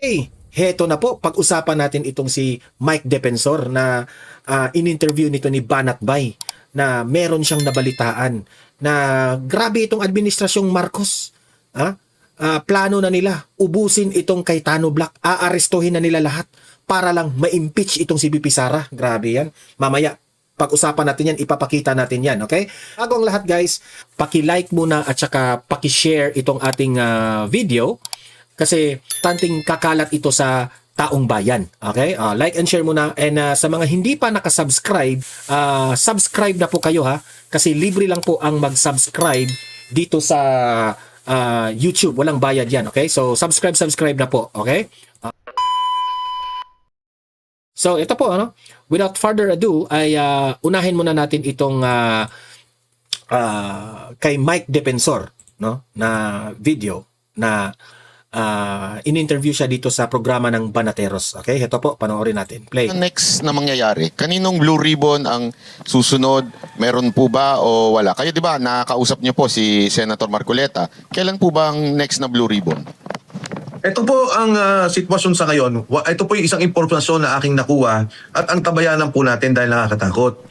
Okay, heto na po, pag-usapan natin itong si Mike Defensor na in-interview nito ni Banat Bay na meron siyang nabalitaan na grabe itong administrasyong Marcos. Plano na nila, ubusin itong Cayetano Black, aarestuhin na nila lahat para lang ma-impeach itong si BP Sara. Grabe yan. Mamaya, pag-usapan natin yan, ipapakita natin yan, okay? Bago ang lahat guys, paki-like muna at saka paki-share itong ating video kasi tanting kakalat ito sa taong bayan. Okay? Like and share muna. And sa mga hindi pa nakasubscribe, subscribe na po kayo ha. Kasi libre lang po ang mag-subscribe dito sa YouTube. Walang bayad yan. Okay? So, subscribe na po. Okay? So, ito po, ano? Without further ado, ay unahin muna natin itong kay Mike Defensor, no? Na video na in-interview siya dito sa programa ng Banateros. Okay? Ito po, panoorin natin. Play. Next na mangyayari, kaninong blue ribbon ang susunod? Meron po ba o wala? Kayo di ba, nakausap niyo po si Senator Marcoleta. Kailan po ba ang next na blue ribbon? Ito po ang sitwasyon sa ngayon. Ito po yung isang impormasyon na aking nakuha at ang tabayanan po natin dahil nakakatakot.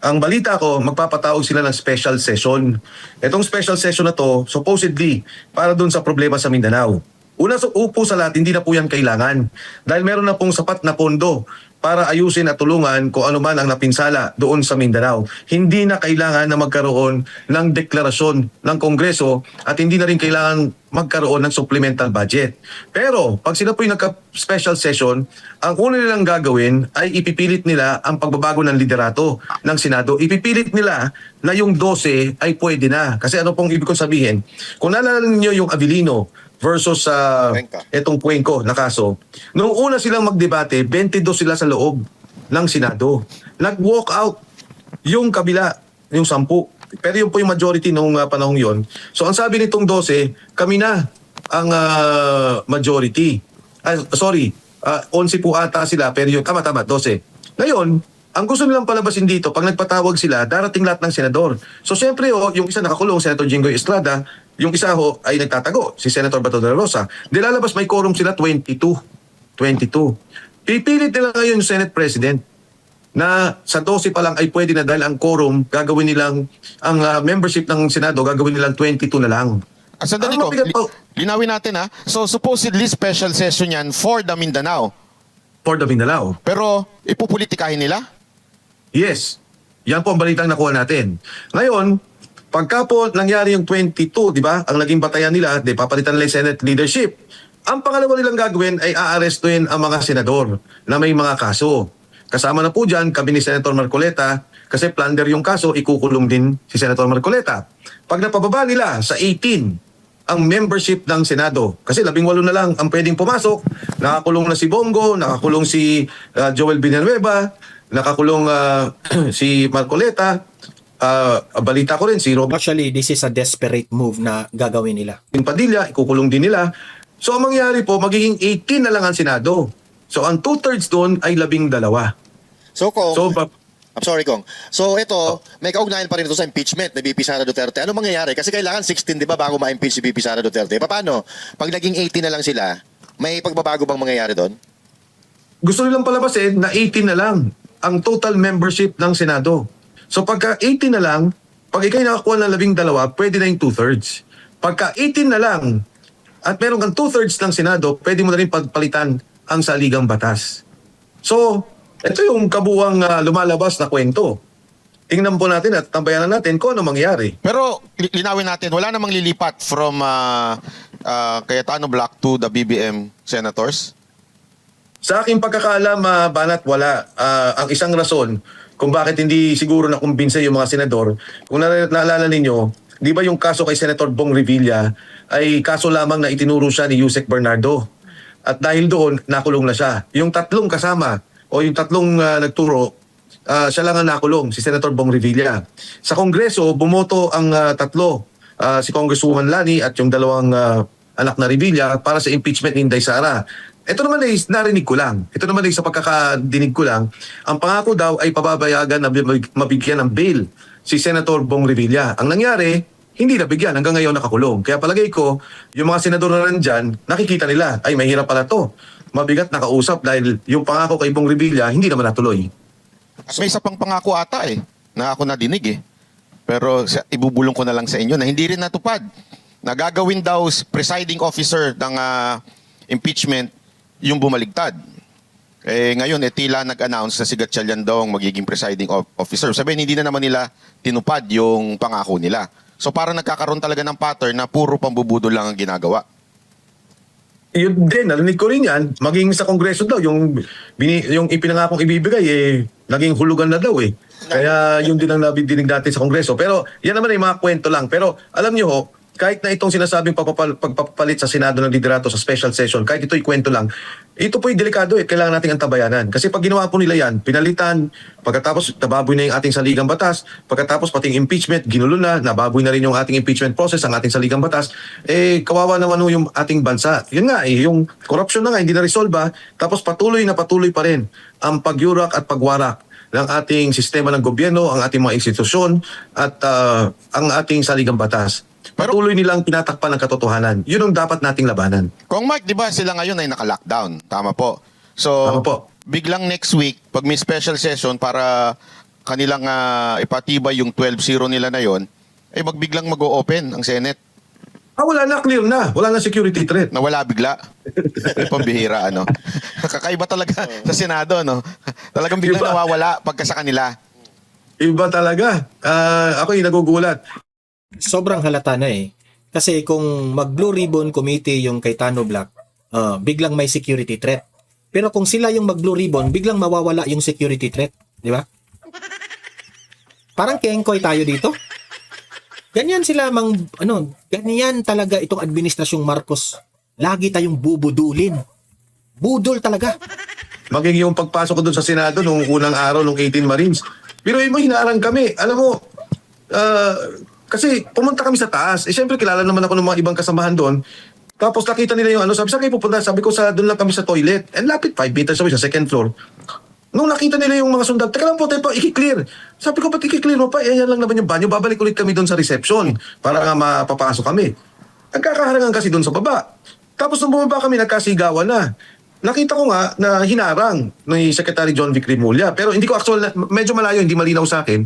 Ang balita ko, magpapatawag sila ng special session. Itong special session na to, supposedly, para dun sa problema sa Mindanao. Una sa upo sa lahat, hindi na po yan kailangan. Dahil meron na pong sapat na pondo para ayusin at tulungan kung ano man ang napinsala doon sa Mindanao. Hindi na kailangan na magkaroon ng deklarasyon ng Kongreso at hindi na rin kailangan magkaroon ng supplemental budget. Pero pag sila po yung nagka-special session, ang una nilang gagawin ay ipipilit nila ang pagbabago ng liderato ng Senado. Ipipilit nila na yung 12 ay pwede na. Kasi ano pong ibig kong sabihin? Kung naalala ninyo yung Avellino versus itong Cuenco na kaso. Noong una silang magdebate, 22 sila sa loob ng Senado. Nag-walk out yung kabila, yung 10. Pero yun po yung majority noong panahong yon. So ang sabi nitong 12, kami na ang majority. 11 po ata sila, pero yun, tama, 12. Ngayon, ang gusto nilang palabasin dito, pag nagpatawag sila, darating lahat ng senador. So siyempre, yung isa nakakulong, Senator Jinggoy Estrada, yung isa ay nagtatago, si Senator Bato de la Rosa. Dilalabas may quorum sila 22. Pipilit nila ngayon yung Senate President na sa 12 pa lang ay pwede na dahil ang quorum, gagawin nilang, ang membership ng Senado, gagawin nilang 22 na lang. Sandali ko, linawin natin ha. So supposedly special session yan for the Mindanao. For the Mindanao. Pero ipupolitikahin nila? Yes. Yan po ang balitang nakuha natin. Ngayon, pagka po nangyari yung 22, di ba? Ang naging batayan nila, papalitan nila yung Senate leadership. Ang pangalawa nilang gagawin ay aarestuhin ang mga senador na may mga kaso. Kasama na po dyan, kami ni Senator Marcoleta, kasi plunder yung kaso, ikukulong din si Senator Marcoleta. Pag napababa nila sa 18, ang membership ng Senado, kasi 18 na lang ang pwedeng pumasok, nakakulong na si Bongo, nakakulong si Joel Villanueva, nakakulong si Marcoleta, balita ko rin si Robert Actually, this is a desperate move na gagawin nila. Padilla, ikukulong din nila. So ang mangyari po, magiging 18 na lang ang Senado. So ang 2/3 doon ay 12. So Kong, So I'm sorry Kong. So ito, may kaugnayan pa rin ito sa impeachment ni BP Sara Duterte. Ano mangyayari? Kasi kailangan 16, di ba, bago ma-impeach si BP Sara Duterte. Paano? Pag naging 18 na lang sila, may pagbabago bang mangyayari doon? gusto nilang palabasin na 18 na lang ang total membership ng Senado. So pagka 18 na lang, pag ikay nakakuha ng 12, pwede na yung 2/3. Pagka 18 na lang, at meron kang 2/3 ng Senado, pwede mo na rin pagpalitan ang saligang batas. So, ito yung kabuwang lumalabas na kwento. Tingnan po natin at tambayanan natin kung ano mangyari. Pero linawin natin, wala namang lilipat from Cayetano Black to the BBM senators? Sa aking pagkakaalam, Banat, wala. Ang isang rason kung bakit hindi siguro nakumbinsa yung mga senador, kung naalala ninyo, di ba yung kaso kay Senator Bong Revilla ay kaso lamang na itinuro siya ni Yusek Bernardo. At dahil doon, nakulong na siya. Yung tatlong kasama o yung tatlong nagturo, siya lang ang nakulong, si Senator Bong Revilla. Sa Kongreso, bumoto ang tatlo, si Congresswoman Lani at yung dalawang anak na Revilla para sa impeachment ni Inday Sara. Ito naman ay narinig ko lang. Ito naman ay sa pagkakadinig ko lang. Ang pangako daw ay pababayagan na mabigyan ng bail si Senator Bong Revilla. Ang nangyari, hindi nabigyan. Hanggang ngayon nakakulong. Kaya palagay ko, yung mga senador na nandyan, nakikita nila, ay mahirap pala to. mabigat na kausap dahil yung pangako kay Bong Revilla hindi naman natuloy. May isa pang pangako ata na ako nadinig Pero ibubulong ko na lang sa inyo na hindi rin natupad. Nagagawin daw presiding officer ng impeachment yung bumaligtad. Ngayon, tila nag-announce na si Gatchalian daw ang magiging presiding officer. Sabihin, hindi na naman nila tinupad yung pangako nila. So parang nagkakaroon talaga ng pattern na puro pambubudol lang ang ginagawa. Yun din, narinig ko rin yan, maging sa Kongreso daw, yung ipinangakong ibibigay, naging hulugan na daw Kaya yun din ang nabidinig natin sa Kongreso. Pero yan naman ay mga kwento lang. Pero alam niyo ho, kahit na itong sinasabing pagpapalit sa Senado ng liderato sa special session, kahit ito'y kwento lang, ito po'y delikado kailangan nating antabayanan. Kasi pag ginawa po nila yan, pinalitan, pagkatapos nababoy na yung ating saligang batas, pagkatapos pating impeachment, ginulo na, nababoy na rin yung ating impeachment process, ang ating saligang batas, kawawa naman yung ating bansa. Yun nga yung corruption na nga, hindi na-resolve tapos patuloy pa rin ang pagyurak at pagwarak ng ating sistema ng gobyerno, ang ating mga institusyon, at ang ating saligang batas. Patuloy nilang tinatakpan ng katotohanan. Yun ang dapat nating labanan. Kung Mike, di ba sila ngayon ay naka-lockdown? Tama po. So, Tama po. biglang next week, pag may special session para kanilang ipatibay yung 12-0 nila na yon, magbiglang mag-o-open ang Senate. Wala na, clear na. Wala na security threat. Nawala bigla. Pambihira, Kakaiba talaga sa Senado, Talagang biglang Iba. nawawala pagka sa kanila. Iba talaga. Ako'y nagugulat. Sobrang halata na Kasi kung mag-Blue Ribbon Committee yung kay Tano Black, biglang may security threat. Pero kung sila yung mag-Blue Ribbon, biglang mawawala yung security threat. Di ba? Parang kengkoy tayo dito. Ganyan sila ganyan talaga itong administrasyong Marcos. Lagi tayong bubudulin. Budol talaga. Maging yung pagpasok ko doon sa Senado nung unang araw, nung 18 Marines. Pero mo, hinarang kami. Alam mo, kasi pumunta kami sa taas. Siyempre, kilala naman ako ng mga ibang kasamahan doon. Tapos nakita nila yung sabi, saan kayo pupunta? Sabi ko, doon lang kami sa toilet. And lapit, 5 meters away sa second floor. Nung nakita nila yung mga sundalo, teka lang po, i-clear. Sabi ko, ba't i-clear mo pa? Yan lang naman yung banyo. Babalik ulit kami doon sa reception para nga mapapasok kami. Nagkakaharangan kasi doon sa baba. Tapos nung bumaba kami, nagkasigawan na. Nakita ko nga na hinarang ni Secretary John Vic Rimulya. Pero hindi ko medyo malayo, hindi malinaw sa akin.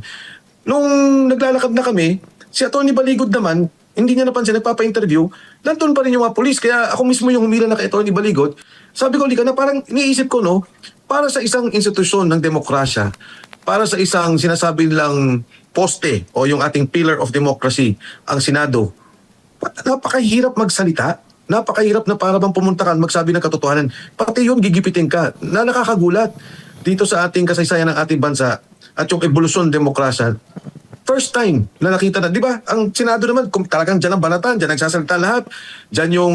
Nung naglalakad na kami, si Atty. Baligod naman, hindi niya napansin, nagpapa-interview, nandun pa rin yung mga polis. Kaya ako mismo yung humila na kay Atty. Baligod. Sabi ko, na parang iniisip ko, para sa isang institusyon ng demokrasya, para sa isang sinasabi nilang poste o yung ating pillar of democracy, ang Senado, napakahirap magsalita. Napakahirap na para bang pumunta ka magsabi ng katotohanan. Pati yun, gigipitin ka. Na nakakagulat dito sa ating kasaysayan ng ating bansa at yung ebolusyon ng demokrasya. First time na nakita na, di ba? Ang Senado naman, talagang dyan ang banatan, dyan nagsasalita lahat, dyan yung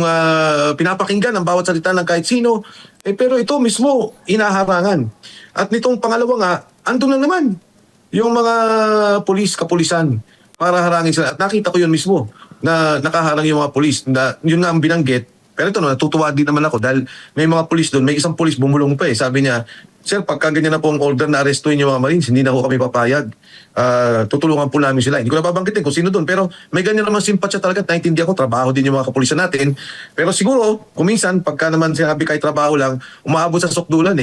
pinapakinggan ang bawat salita ng kahit sino. Pero ito mismo, inaharangan. At nitong pangalawa nga, andun na naman yung mga kapulisan para harangin sila. At nakita ko yun mismo na nakaharang yung mga pulis. Na, yun nga ang binanggit. Pero ito, natutuwa din naman ako dahil may mga pulis doon. May isang pulis bumulong pa Sabi niya, Sir, pagka ganyan na po ang order na arestuin yung mga Marines, hindi na po kami papayag. Tutulungan po namin sila. Hindi ko na babanggitin kung sino doon. Pero may ganyan naman simpatya talaga. Naintindihan ko, trabaho din yung mga kapulisan natin. Pero siguro, kuminsan, pagka naman sinabi kahit trabaho lang, umaabot sa sukdulan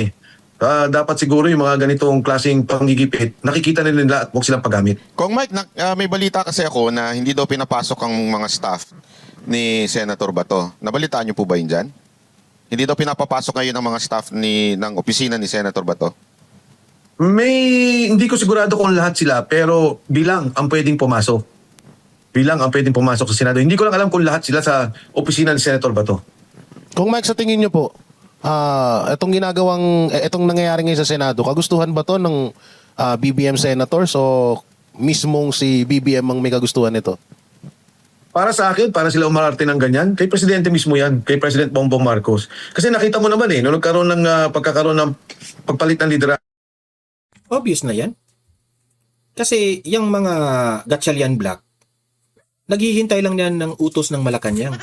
dapat siguro yung mga ganitong klaseng panggigipit, nakikita nila at huwag silang paggamit. Kung Mike, may balita kasi ako na hindi daw pinapasok ang mga staff ni Senator Bato. Nabalitaan niyo po ba yun dyan? Hindi daw pinapapasok ngayon ang mga staff ng opisina ni Senator Bato? Hindi ko sigurado kung lahat sila, pero bilang ang pwedeng pumasok. Bilang ang pwedeng pumasok sa Senado. Hindi ko lang alam kung lahat sila sa opisina ni Senator Bato. Kung Mike, sa tingin niyo po, itong nangyayari ngayon sa Senado, kagustuhan ba to ng BBM senators o mismong si BBM ang may kagustuhan nito? Para sa akin, para sila umararte ng ganyan, kay Presidente mismo yan, kay President Bongbong Marcos. Kasi nakita mo naman nung nagkaroon ng pagkakaroon ng pagpalit ng liderato. Obvious na yan. Kasi yung mga Gatchalian Black, naghihintay lang yan ng utos ng Malacanang.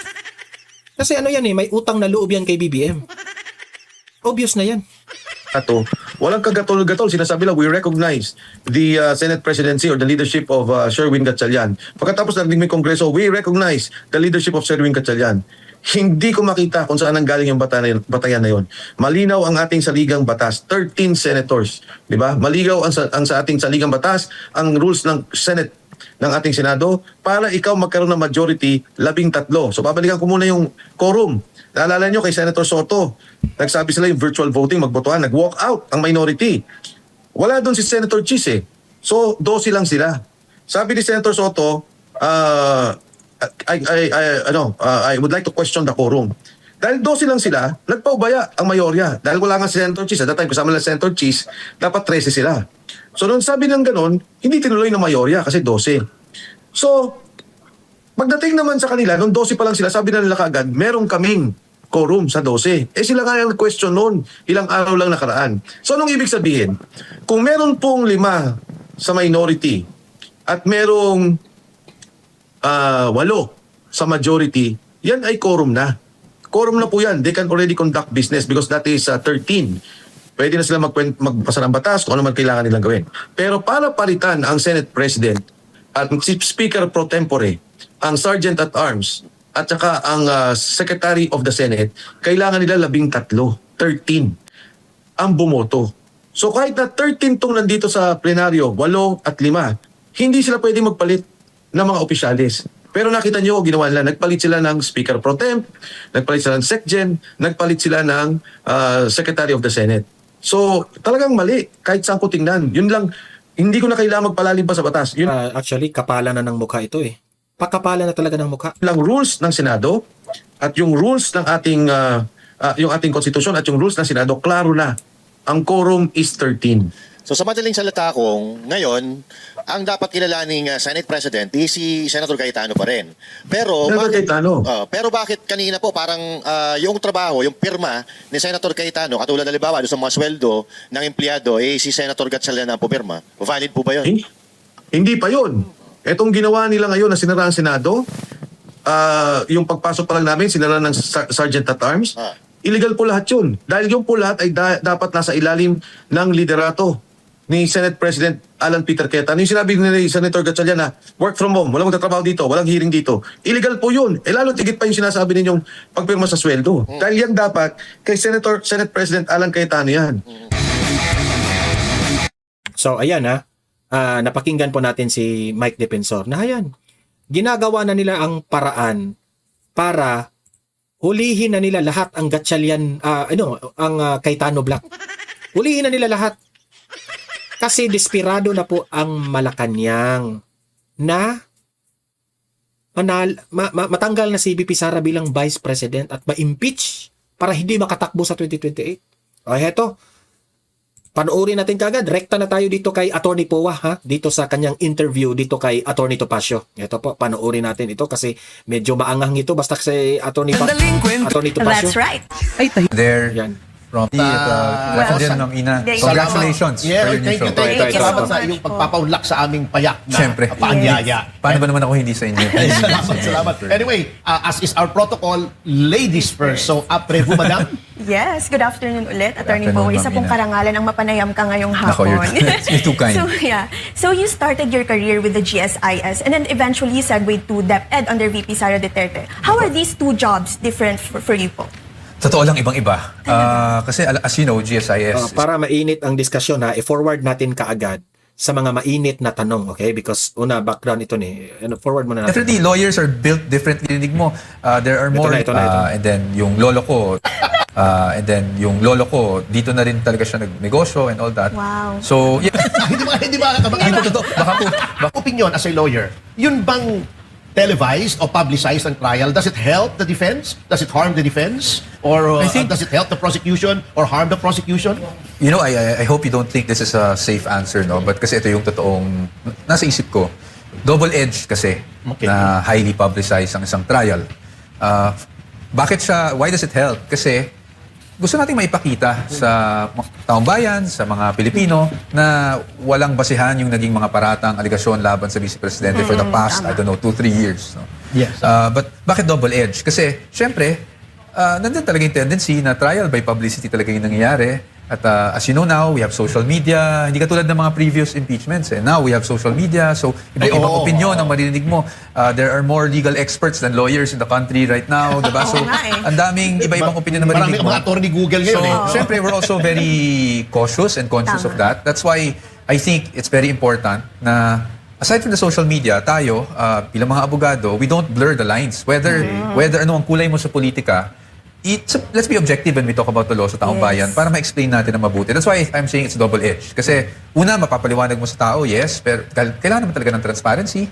Kasi may utang na loob yan kay BBM. Obvious na yan. Walang kagatol-gatol. Sinasabi lang, we recognize the Senate presidency or the leadership of Sherwin Gatchalian. Pagkatapos naging may kongreso, we recognize the leadership of Sherwin Gatchalian. Hindi ko makita kung saan nanggaling yung batayan na yon. Malinaw ang ating saligang batas, 13 senators, di ba? Maligaw ang sa ating saligang batas, ang rules ng Senate ng ating Senado para ikaw magkaroon ng majority 13. So babalikan ko muna yung quorum. Naalala nyo kay Senator Soto, nagsabi sila yung virtual voting, magbotohan, nag-walk out ang minority. Wala doon si Senator Chis eh. So 12 lang sila. Sabi ni Senator Soto, I would like to question the quorum. Dahil 12 lang sila, nagpaubaya ang mayorya. Dahil wala nga si Senator Chis. At that time, kasama lang si Senator Chis, dapat 13 sila. So nung sabi ng ganon, hindi tinuloy ng mayorya kasi 12. So, pagdating naman sa kanila, nung 12 pa lang sila, sabi na nila kaagad, meron kaming quorum sa 12. Eh sila nga yung question noon, ilang araw lang nakaraan. So anong ibig sabihin? Kung meron pong 5 sa minority at merong 8 sa majority, yan ay quorum na. Quorum na po yan. They can already conduct business because that is 13. Pwede na sila magpasa ng batas kung ano man kailangan nilang gawin. Pero para palitan ang Senate President at si Speaker pro tempore, ang Sergeant at Arms, at saka ang Secretary of the Senate, kailangan nila 13 ang bumoto. So kahit na 13 tong nandito sa plenaryo, 8 at 5, hindi sila pwede magpalit ng mga opisyalis. Pero nakita nyo, ginawa nila, nagpalit sila ng Speaker Pro Temp, nagpalit sila ng SecGen, nagpalit sila ng Secretary of the Senate. So, talagang mali, kahit saan ko tingnan. Yun lang, hindi ko na kailangan magpalalim pa sa batas. Yun Actually, kapala na ng mukha ito eh. Pakapala na talaga ng mukha. lang rules ng Senado at yung rules ng ating yung ating konstitusyon at yung rules ng Senado, klaro na. Ang quorum is 13. So sa madaling salita kong, ngayon, ang dapat kilalaning Senate President is si Senator Cayetano pa rin. Pero Senator Cayetano. pero bakit kanina po parang yung trabaho, yung pirma ni Senator Cayetano, katulad halimbawa doon sa mga sweldo ng empleyado, si Senator Gatchalian ang pumirma. Valid po ba yun? Hindi pa yun. Etong ginawa nila ngayon na sinara ang Senado, yung pagpasok pa lang namin, sinara ng Sergeant at Arms, illegal po lahat yun. Dahil yung po lahat ay dapat nasa ilalim ng liderato ni Senate President Alan Peter Cayetano. Yung sinabi ni Senator Gatchalian na work from home, walang magtatrabaho dito, walang hearing dito. Illegal po yun. Lalo tigit pa yung sinasabi ninyong pagpirma sa sweldo. Dahil yan dapat kay Senate President Alan Cayetano yan. So ayan napakinggan po natin si Mike Defensor na ayan, ginagawa na nila ang paraan para hulihin na nila lahat ang Gatchalian, ang Cayetano Black. Hulihin na nila lahat. Kasi desperado na po ang Malacanang na matanggal na si VP Sara bilang Vice President at ma-impeach para hindi makatakbo sa 2028. O heto, panoorin natin kagad. Rekta na tayo dito kay Attorney Powa, dito sa kanyang interview dito kay Attorney Topacio. Ito po, panoorin natin ito kasi medyo maangang ito basta kasi Attorney Topacio. That's right. There Yan. from the Reverend ng ina. Congratulations for your new show. Ito. Salamat sa iyong pagpapaunlak sa aming payak na Siyempre. paanyaya. Paano ba naman ako hindi sa inyo? Salamat. Anyway, as is our protocol, ladies first. So, après-vous, madam. Yes, good afternoon ulit, Attorney Afternoon, Poe. Isa Ma'am pong Ina. karangalan ang mapanayam ka ngayong Nako, hapon. you're too kind. So you started your career with the GSIS and then eventually segued to DepEd under VP Sara Duterte. How are these two jobs different for you po? Totoo lang, ibang-iba. Kasi as you know, GSIS, Para mainit ang diskusyon i-forward natin kaagad sa mga mainit na tanong, okay? Because una, background ito forward mo na natin. definitely lawyers are built differently. Dinig mo, there are more, Ito na. and then yung lolo ko, dito na rin talaga siya nagnegosyo and all that. Wow. So, yeah. hindi ba kamag-anak? Baka po, Opinion as a lawyer, yun bang televised o publicized ang trial, does it help the defense? Does it harm the defense? Or I think- does it help the prosecution or harm the prosecution? you know, I hope you don't think this is a safe answer, no? But kasi ito yung totoong nasa isip ko. Double-edged kasi Okay. na highly publicized ang isang trial. Why does it help? Kasi gusto nating maipakita sa taong bayan, sa mga Pilipino, na walang basihan yung naging mga paratang, aligasyon laban sa Vice Presidente for the past, I don't know, 2-3 years. No? Yes. But bakit double-edged? Kasi, syempre, nandun talaga yung tendency na trial by publicity talaga yung nangyayari. At as you know now, we have social media. Hindi katulad ng mga previous impeachments. Now we have social media. So, ibang opinion ang maririnig mo. There are more legal experts than lawyers in the country right now. Diba? So, ang daming iba-ibang opinion na Marami maririnig mo. mga attorney Google ngayon So, syempre, we're also very cautious and conscious of that. That's why I think it's very important na aside from the social media, tayo, bilang mga abogado, we don't blur the lines. Whether ano ang kulay mo sa politika, let's be objective when we talk about the law sa taong bayan para ma-explain natin na mabuti. That's why I'm saying it's double-edged. Kasi una, mapapaliwanag mo sa tao, yes, pero kailangan naman talaga ng transparency.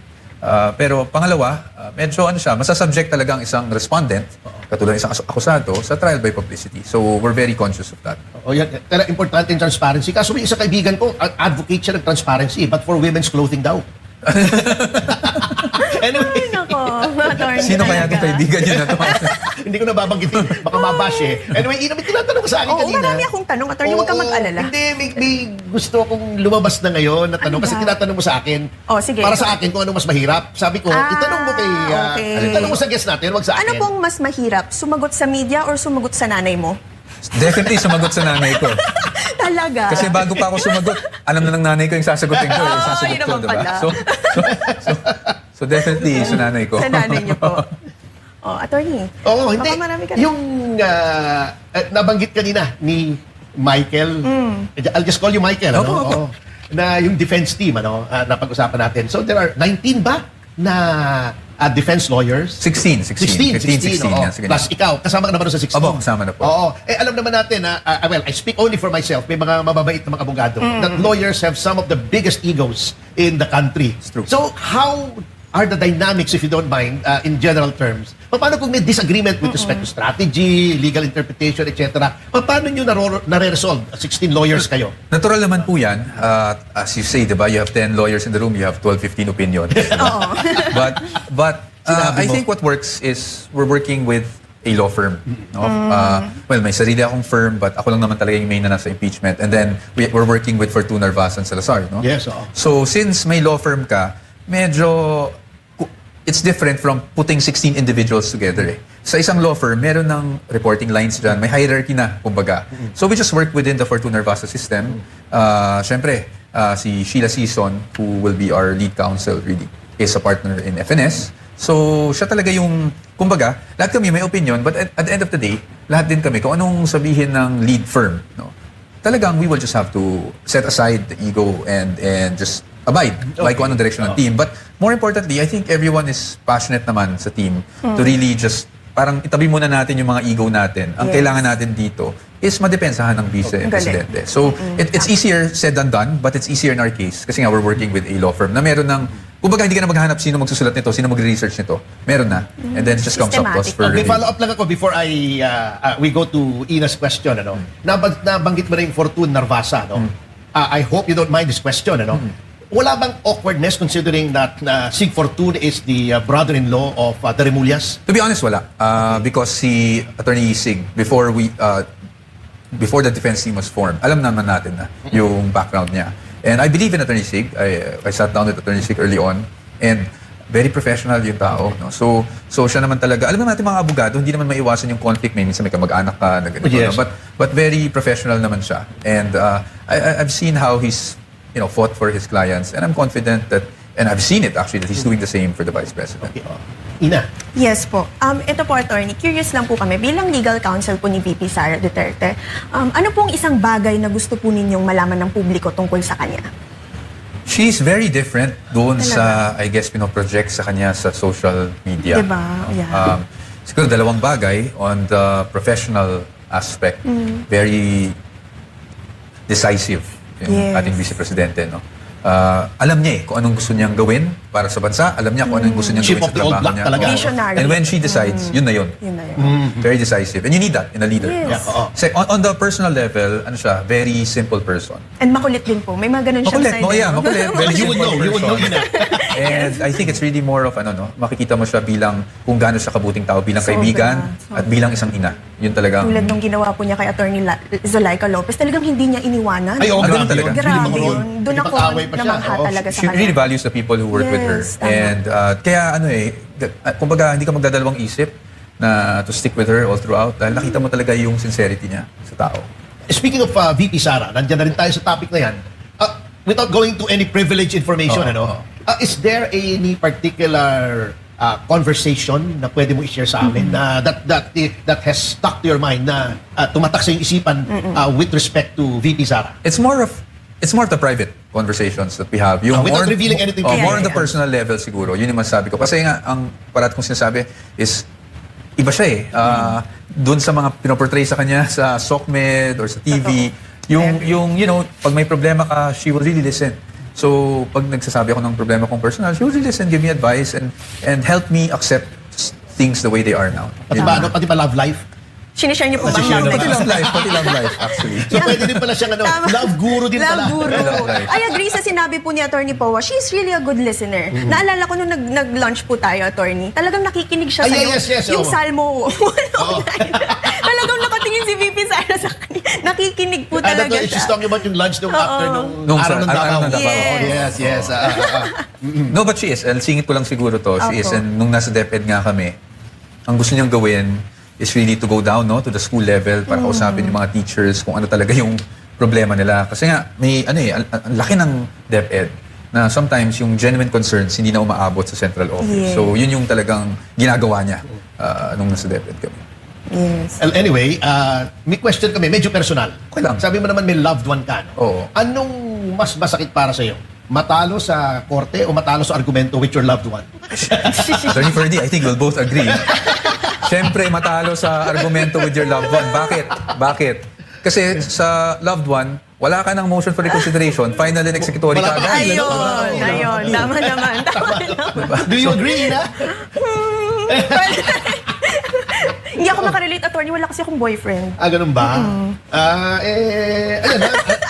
Pero pangalawa, medyo masasubject talaga ang isang respondent, katulad ng isang akusado, sa trial by publicity. So we're very conscious of that. Yan. Kaya importante yung transparency. Kaso may isang kaibigan ko, advocate siya ng transparency, but for women's clothing daw. Anyway, Nako, attorney. Sino kaya itong kaibigan yun na to? hindi ko nababanggitin. Baka mabash eh. Anyway, Ina, may tinatanong ko sa akin Oo, kanina. marami akong tanong, attorney. Huwag ka mag-alala. Hindi, may gusto akong lumabas na ngayon na tanong. Ano Kasi ba? tinatanong mo sa akin. Oh, sige. Para sa akin, kung ano mas mahirap. Sabi ko, itanong mo kay... okay. Itanong mo sa guest natin, wag sa akin. Ano pong mas mahirap? Sumagot sa media or sumagot sa nanay mo? Definitely sumagot sa nanay ko. Talaga. Kasi bago pa ako sumagot, alam na ng nanay ko yung sasagutin ko. Yung sasagot yun ko, naman diba? pala. So definitely sa nanay ko. Sa nanay niyo po. Oh, attorney. Oo, hindi. Baka marami ka na. Yung nabanggit kanina ni Michael, I'll just call you Michael, Opo, opo. Oo. Na yung defense team, na pag-usapan natin. So there are 19 ba na defense lawyers? 16. 16, oo. yan, sige. Plus ikaw, kasama ka naman doon sa 16. Opo, kasama na po. Oo. Alam naman natin na, well, I speak only for myself, may mga mababait na mga abogado, that lawyers have some of the biggest egos in the country. It's true. So, how are the dynamics, if you don't mind, in general terms? Paano kung may disagreement with respect to strategy, legal interpretation, etc.? Paano nyo nare-resolve? 16 lawyers kayo. Natural naman po yan. As you say, diba, you have 10 lawyers in the room, you have 12, 15 opinions. Diba? but I think what works is we're working with a law firm. No? Well, may sarili akong firm, but ako lang naman talaga yung main na nasa impeachment. And then we're working with Fortuna, Narvasan, Salazar. No? Yes, oo. So since may law firm ka, medyo it's different from putting 16 individuals together. Sa isang law firm, meron ng reporting lines dyan, may hierarchy na, kumbaga. So we just work within the Fortuna Narvasan system. Siyempre, si Sheila Season, who will be our lead counsel, really, is a partner in FNS. So siya talaga yung, kumbaga, lahat kami may opinion, but at the end of the day, lahat din kami, kung anong sabihin ng lead firm, no? Talagang we will just have to set aside the ego and just abide like kung anong direction ng team. But more importantly, I think everyone is passionate naman sa team to really just parang itabi muna natin yung mga ego natin. Ang kailangan natin dito is madepensahan ng vice-presidente. So it's easier said than done, but it's easier in our case kasi nga we're working with a law firm na meron ng, kumbaga hindi ka na maghanap sino magsusulat nito, sino magre-research nito. Meron na. And then it just comes up to us for May review. follow-up lang ako before we go to Ina's question. Nabanggit mo rin yung Fortuna Narvasa. I hope you don't mind this question. Wala bang awkwardness considering that Sig Fortuna is the brother-in-law of the Remulias? To be honest, wala. Because si Attorney Sig, before the defense team was formed, alam naman natin na yung background niya. And I believe in Attorney Sig. I sat down with Attorney Sig early on. And very professional yung tao. No? So siya naman talaga, alam naman natin mga abogado, hindi naman maiwasan yung conflict. Minsan may kamag-anak ka na ganito. Yes. No? But very professional naman siya. And I've seen how he's fought for his clients. And I'm confident that, and I've seen it actually, that he's doing the same for the Vice President. Okay. Ina. Yes po. Ito po, attorney, curious lang po kami. Bilang legal counsel po ni VP Sara Duterte, ano pong isang bagay na gusto po ninyong malaman ng publiko tungkol sa kanya? She's very different doon sa, I guess, pinoproject sa kanya sa social media. Diba? Yeah. Siguro dalawang bagay on the professional aspect. Very decisive yung ating Vice Presidente. No? Alam niya kung anong gusto niyang gawin para sa bansa. Alam niya kung anong gusto niyang Chief gawin of sa the old trabaho block niya. talaga. Oo. Visionary. And when she decides, yun na yun. Yun na yun. Very decisive. And you need that in a leader. Yes. No? So, on the personal level, ano siya, very simple person. And makulit din po. May mga ganun siyang Makulit. side. Yeah, makulit. Well, Very you would simple know, person. Ina. And I think it's really more of makikita mo siya bilang kung gaano siya kabuting tao, bilang Sobra. kaibigan at bilang isang ina. Yun talaga. Tulad nung ginawa po niya kay Attorney Zulaika Lopez, talagang hindi niya iniwanan. Ay, oo, Ganun grabe talaga. yun. Grabe Hindi yun. Doon ako Nakakaway pa siya. namangha Oo. talaga sa She really kanya. values the people who work with her. Yes, tama. And kaya kumbaga hindi ka magdadalawang isip na to stick with her all throughout dahil nakita mo talaga yung sincerity niya sa tao. speaking of VP Sara, nandiyan na rin tayo sa topic na yan. Without going to any privileged information, is there any particular conversation na pwede mo i-share sa amin na that has stuck to your mind na tumatak sa iyong isipan with respect to VP Sara? It's more of the private conversations that we have. Without revealing anything. More on the personal level siguro. Yun yung masasabi ko. Kasi nga, ang parat kong sinasabi is, iba siya eh. Doon sa mga pinoportray sa kanya sa SOCMED or sa TV, yung pag may problema ka, she will really listen. So, pag nagsasabi ako ng problema kong personal, she will really listen, give me advice, and help me accept things the way they are now. Pati ba love life? Sinishare niyo po ba ang Pati love life, actually. So pwede din pala siyang love guru din pala. Love guru. Love life. I agree sa sinabi po ni Attorney Powa. She's really a good listener. Naalala ko nung nag-lunch po tayo, Attorney. Talagang nakikinig siya sa'yo. Yes, yung Salmo 109. Talagang nakatingin si VP Sara sa kanya. Nakikinig po talaga siya. She's talking about yung lunch nung after nung araw ng Davao. Yes. No, but she is. Singit ko lang siguro to. She is. And nung nasa DepEd nga kami, ang gusto niyang gawin is really to go down to the school level para kausapin yung mga teachers kung ano talaga yung problema nila. Kasi nga, may ang laki ng DepEd na sometimes yung genuine concerns hindi na umaabot sa central office. So yun yung talagang ginagawa niya nung nasa DepEd kami. Yes. Well, anyway, may question kami, medyo personal. Okay lang. Sabi mo naman may loved one ka. Oo. Anong mas masakit para sa'yo? Matalo sa korte o matalo sa argumento with your loved one? Attorney Ferdy, I think we'll both agree. Siyempre, matalo sa argumento with your loved one. Bakit? Kasi sa loved one, wala ka ng motion for reconsideration, final and executory ka agad. Ayun. Tama naman. Do you agree, Ina? Hindi ako makarelate, Attorney. Wala kasi akong boyfriend. Ganun ba? Ayan,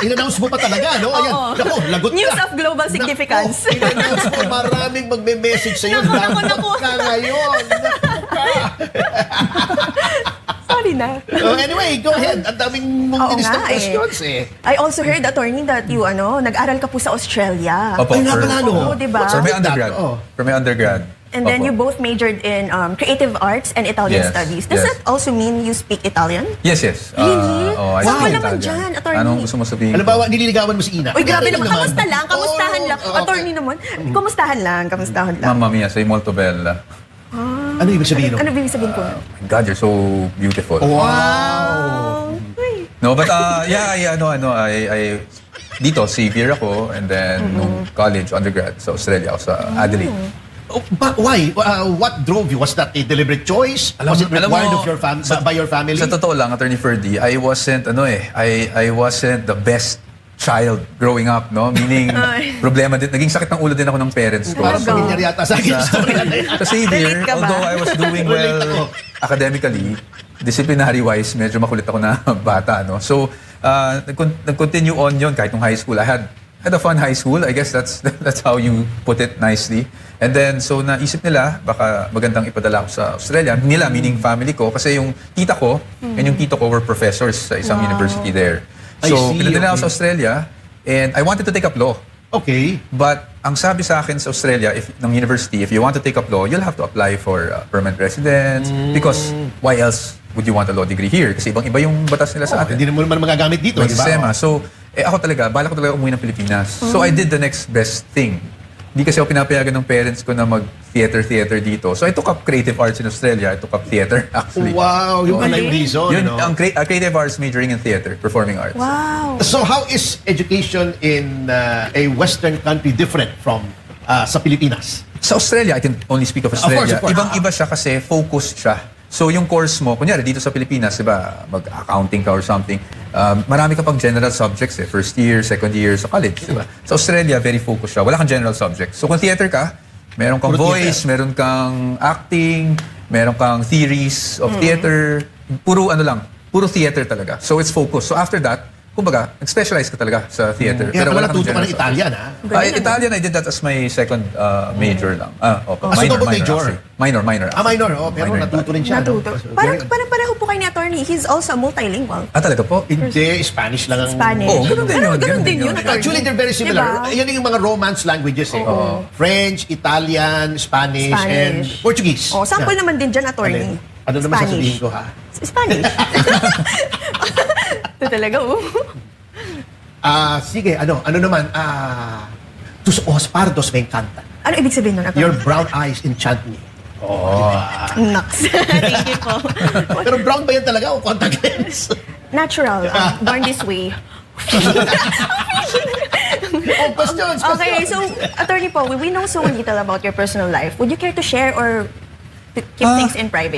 in-announce mo pa talaga, no? Ayan, naku, lagot ka. News of global significance. Naku, in-announce mo, maraming magme-message sa'yo. Naku ka ngayon. Naku ka. Sorry na. Anyway, go ahead. Ang daming mong dinis ng questions I also heard, Attorney, that you, nag-aral ka po sa Australia. Opo, Ay, nga pala, no? Oo, diba? For my undergrad. Oo. For my undergrad. And then Opo. you both majored in creative arts and Italian Yes, studies. Does yes. that also mean you speak Italian? Yes. Really? I Saan speak ka naman Italian. dyan, Attorney? Anong gusto mo sabihin? Halimbawa, nililigawan mo si Ina. Uy, grabe Galing naman. Kamusta lang? Kamustahan lang. Okay. Attorney naman. Kamustahan lang. Mamma mia, sei molto bella. Ano ibig sabihin? Ano ibig sabihin ko? My God, you're so beautiful. Wow! Uy. No, but I dito, Xavier ako, and then nung college, undergrad, sa Australia, ako sa Adelaide. But why? What drove you? Was that a deliberate choice? Was it required of your by your family? Sa totoo lang, Attorney Ferdy, I wasn't the best child growing up, no? Meaning, problema din, naging sakit ng ulo din ako ng parents ko. Parang familiar yata sa akin story na yan. Sa Xavier, Relate ka ba? although I was doing Relate ako. well academically, disciplinary-wise, medyo makulit ako na bata, no? So, nag-continue on yun kahit nung high school. I had a fun high school. I guess that's how you put it nicely. And then, so naisip nila, baka magandang ipadala ko sa Australia. Nila, meaning family ko. Kasi yung tita ko, and yung tito ko were professors sa isang university there. I So, see, pinadala ako okay. sa Australia, and I wanted to take up law. Okay. But ang sabi sa akin sa Australia, ng university, if you want to take up law, you'll have to apply for permanent residence. Because why else would you want a law degree here? Kasi ibang-iba yung batas nila sa atin. Hindi naman magagamit dito, May di ba? sistema. So, ako talaga, balak ko talaga umuwi ng Pilipinas. So, I did the next best thing. Hindi kasi ako pinapayagan ng parents ko na mag-theater dito. So, I took up creative arts in Australia. I took up theater, actually. Wow, yung pala yung reason. Yun, no? ang creative arts majoring in theater, performing arts. Wow. So how is education in a Western country different from sa Pilipinas? Sa Australia, I can only speak of Australia. Of course. Ibang-iba siya kasi focused siya. So yung course mo, kunyari dito sa Pilipinas, diba, mag-accounting ka or something, marami ka pang general subjects first year, second year sa college, diba? Sa Australia, very focused siya. Wala kang general subjects. So kung theater ka, meron kang Puro voice, meron kang acting, meron kang theories of theater, puro theater talaga. So it's focused. So after that, kumbaga, nag-specialize ka talaga sa theater. Kaya pala wala kang natuto ka general ng subjects. Italian, ha? Italian, I did that as my second major lang. Opo. So double major? Actually. Minor. Minor. Pero Minor natuto rin siya. Natuto. Parang pareho po kayo ni Attorney. He's also multilingual. Talaga po? Hindi, Spanish lang ang... Spanish. Oo, ganun din yun. Ganun din yun, Attorney. Actually, they're very similar. Diba? Yan yung mga Romance languages French, Italian, Spanish, and Portuguese. Sample naman din dyan, Attorney. Ano naman sasabihin ko, ha? Spanish. Ito talaga, Sige, ano naman, tus ojos pardos me encantan. Ano ibig sabihin nun, Your attorney? brown eyes enchant me. Naks. Thank you po. Pero brown ba yan talaga o contact lens? Natural. Born this way. Questions. Okay, so, attorney po, we know so little about your personal life. Would you care to share or to keep things in private?